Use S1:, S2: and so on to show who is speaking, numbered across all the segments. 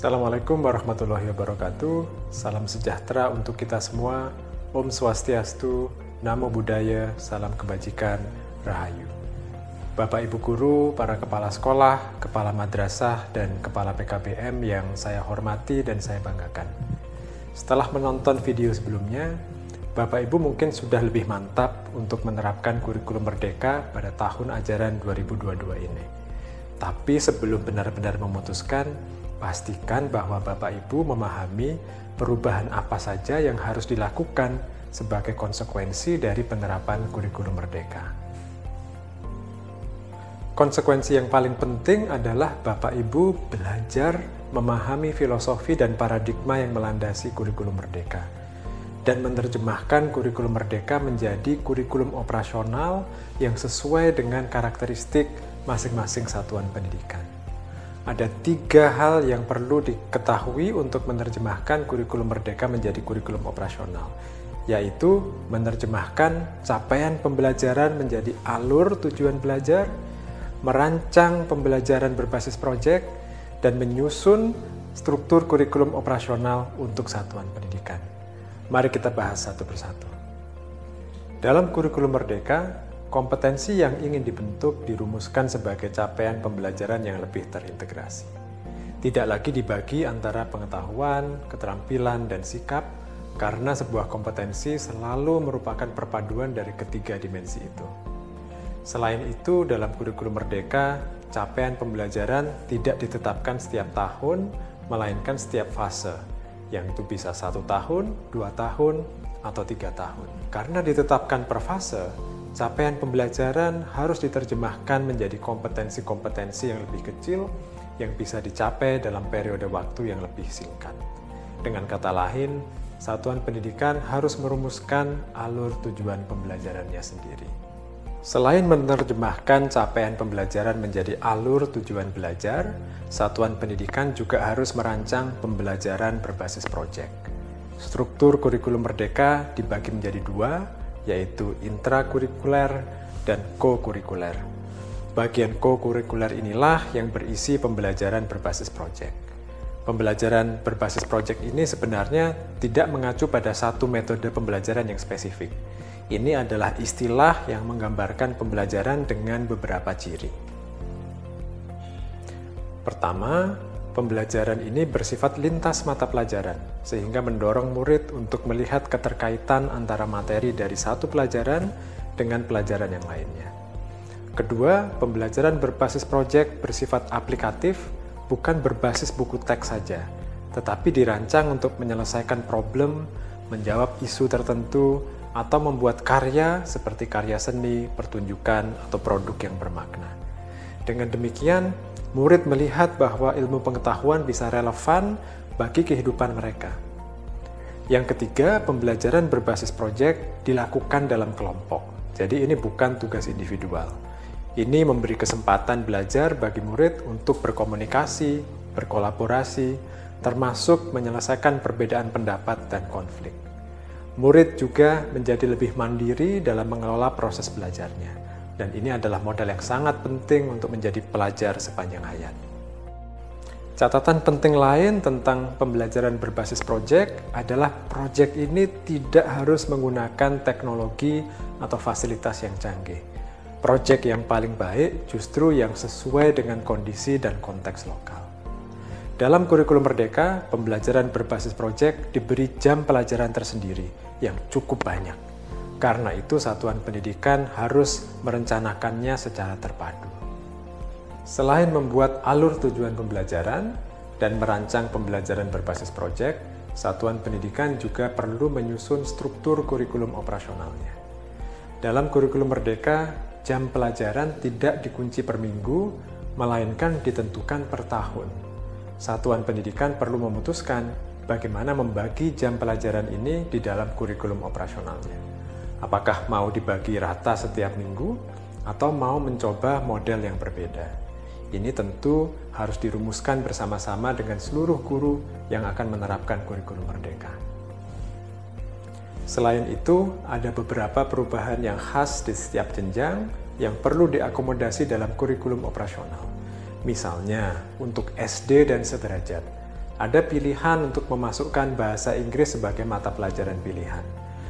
S1: Assalamualaikum warahmatullahi wabarakatuh. Salam sejahtera untuk kita semua. Om Swastiastu, Namo Buddhaya, salam kebajikan, Rahayu. Bapak Ibu Guru, para kepala sekolah, kepala madrasah, dan kepala PKBM yang saya hormati dan saya banggakan. Setelah menonton video sebelumnya, Bapak Ibu mungkin sudah lebih mantap untuk menerapkan kurikulum Merdeka pada tahun ajaran 2022 ini. Tapi sebelum benar-benar memutuskan, pastikan bahwa Bapak Ibu memahami perubahan apa saja yang harus dilakukan sebagai konsekuensi dari penerapan kurikulum Merdeka. Konsekuensi yang paling penting adalah Bapak Ibu belajar memahami filosofi dan paradigma yang melandasi kurikulum Merdeka dan menerjemahkan kurikulum Merdeka menjadi kurikulum operasional yang sesuai dengan karakteristik masing-masing satuan pendidikan. Ada 3 hal yang perlu diketahui untuk menerjemahkan kurikulum Merdeka menjadi kurikulum operasional, yaitu menerjemahkan capaian pembelajaran menjadi alur tujuan belajar, merancang pembelajaran berbasis proyek, dan menyusun struktur kurikulum operasional untuk satuan pendidikan. Mari kita bahas satu persatu. Dalam kurikulum Merdeka, kompetensi yang ingin dibentuk dirumuskan sebagai capaian pembelajaran yang lebih terintegrasi. Tidak lagi dibagi antara pengetahuan, keterampilan, dan sikap, karena sebuah kompetensi selalu merupakan perpaduan dari ketiga dimensi itu. Selain itu, dalam kurikulum Merdeka, capaian pembelajaran tidak ditetapkan setiap tahun, melainkan setiap fase, yang itu bisa 1 tahun, 2 tahun, atau 3 tahun. Karena ditetapkan per fase, capaian pembelajaran harus diterjemahkan menjadi kompetensi-kompetensi yang lebih kecil yang bisa dicapai dalam periode waktu yang lebih singkat. Dengan kata lain, satuan pendidikan harus merumuskan alur tujuan pembelajarannya sendiri. Selain menerjemahkan capaian pembelajaran menjadi alur tujuan belajar, satuan pendidikan juga harus merancang pembelajaran berbasis proyek. Struktur kurikulum Merdeka dibagi menjadi 2, yaitu intrakurikuler dan co-kurikuler. Bagian co-kurikuler inilah yang berisi pembelajaran berbasis proyek. Pembelajaran berbasis proyek ini sebenarnya tidak mengacu pada satu metode pembelajaran yang spesifik. Ini adalah istilah yang menggambarkan pembelajaran dengan beberapa ciri. Pertama, pembelajaran ini bersifat lintas mata pelajaran, sehingga mendorong murid untuk melihat keterkaitan antara materi dari satu pelajaran dengan pelajaran yang lainnya. Kedua, pembelajaran berbasis proyek bersifat aplikatif, bukan berbasis buku teks saja, tetapi dirancang untuk menyelesaikan problem, menjawab isu tertentu, atau membuat karya seperti karya seni, pertunjukan, atau produk yang bermakna. Dengan demikian, murid melihat bahwa ilmu pengetahuan bisa relevan bagi kehidupan mereka. Yang ketiga, pembelajaran berbasis proyek dilakukan dalam kelompok. Jadi ini bukan tugas individual. Ini memberi kesempatan belajar bagi murid untuk berkomunikasi, berkolaborasi, termasuk menyelesaikan perbedaan pendapat dan konflik. Murid juga menjadi lebih mandiri dalam mengelola proses belajarnya. Dan ini adalah modal yang sangat penting untuk menjadi pelajar sepanjang hayat. Catatan penting lain tentang pembelajaran berbasis proyek adalah proyek ini tidak harus menggunakan teknologi atau fasilitas yang canggih. Proyek yang paling baik justru yang sesuai dengan kondisi dan konteks lokal. Dalam kurikulum Merdeka, pembelajaran berbasis proyek diberi jam pelajaran tersendiri yang cukup banyak. Karena itu, satuan pendidikan harus merencanakannya secara terpadu. Selain membuat alur tujuan pembelajaran dan merancang pembelajaran berbasis proyek, satuan pendidikan juga perlu menyusun struktur kurikulum operasionalnya. Dalam kurikulum Merdeka, jam pelajaran tidak dikunci per minggu, melainkan ditentukan per tahun. Satuan pendidikan perlu memutuskan bagaimana membagi jam pelajaran ini di dalam kurikulum operasionalnya. Apakah mau dibagi rata setiap minggu atau mau mencoba model yang berbeda? Ini tentu harus dirumuskan bersama-sama dengan seluruh guru yang akan menerapkan kurikulum Merdeka. Selain itu, ada beberapa perubahan yang khas di setiap jenjang yang perlu diakomodasi dalam kurikulum operasional. Misalnya, untuk SD dan sederajat, ada pilihan untuk memasukkan bahasa Inggris sebagai mata pelajaran pilihan.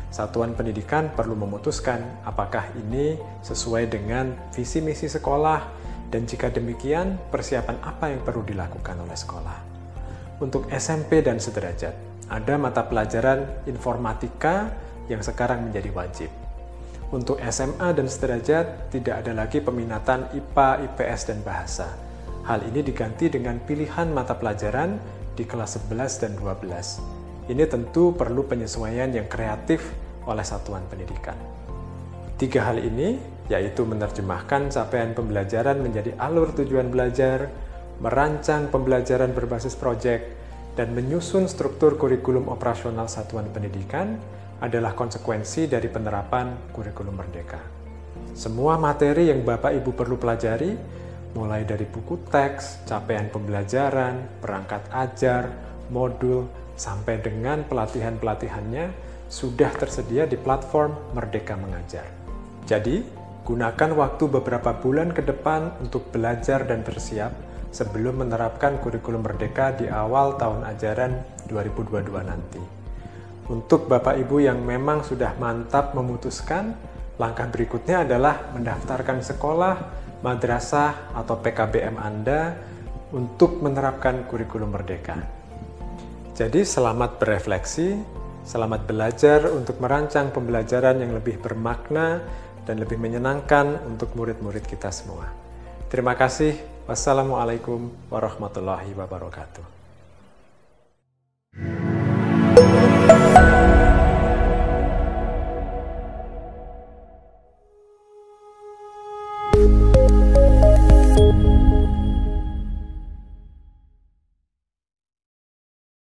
S1: Satuan pendidikan perlu memutuskan apakah ini sesuai dengan visi misi sekolah, dan jika demikian, persiapan apa yang perlu dilakukan oleh sekolah. Untuk SMP dan sederajat, ada mata pelajaran informatika yang sekarang menjadi wajib. Untuk SMA dan sederajat, tidak ada lagi peminatan IPA, IPS, dan bahasa. Hal ini diganti dengan pilihan mata pelajaran di kelas 11 dan 12. Ini tentu perlu penyesuaian yang kreatif oleh satuan pendidikan. 3 hal ini, yaitu menerjemahkan capaian pembelajaran menjadi alur tujuan belajar, merancang pembelajaran berbasis proyek, dan menyusun struktur kurikulum operasional satuan pendidikan, adalah konsekuensi dari penerapan kurikulum merdeka. Semua materi yang Bapak Ibu perlu pelajari, mulai dari buku teks, capaian pembelajaran, perangkat ajar, modul, sampai dengan pelatihan-pelatihannya, sudah tersedia di platform Merdeka Mengajar. Jadi, gunakan waktu beberapa bulan ke depan untuk belajar dan bersiap sebelum menerapkan kurikulum merdeka di awal tahun ajaran 2022 nanti. Untuk Bapak Ibu yang memang sudah mantap memutuskan, langkah berikutnya adalah mendaftarkan sekolah, madrasah, atau PKBM Anda untuk menerapkan kurikulum merdeka. Jadi selamat berefleksi, selamat belajar untuk merancang pembelajaran yang lebih bermakna dan lebih menyenangkan untuk murid-murid kita semua. Terima kasih. Wassalamualaikum warahmatullahi wabarakatuh.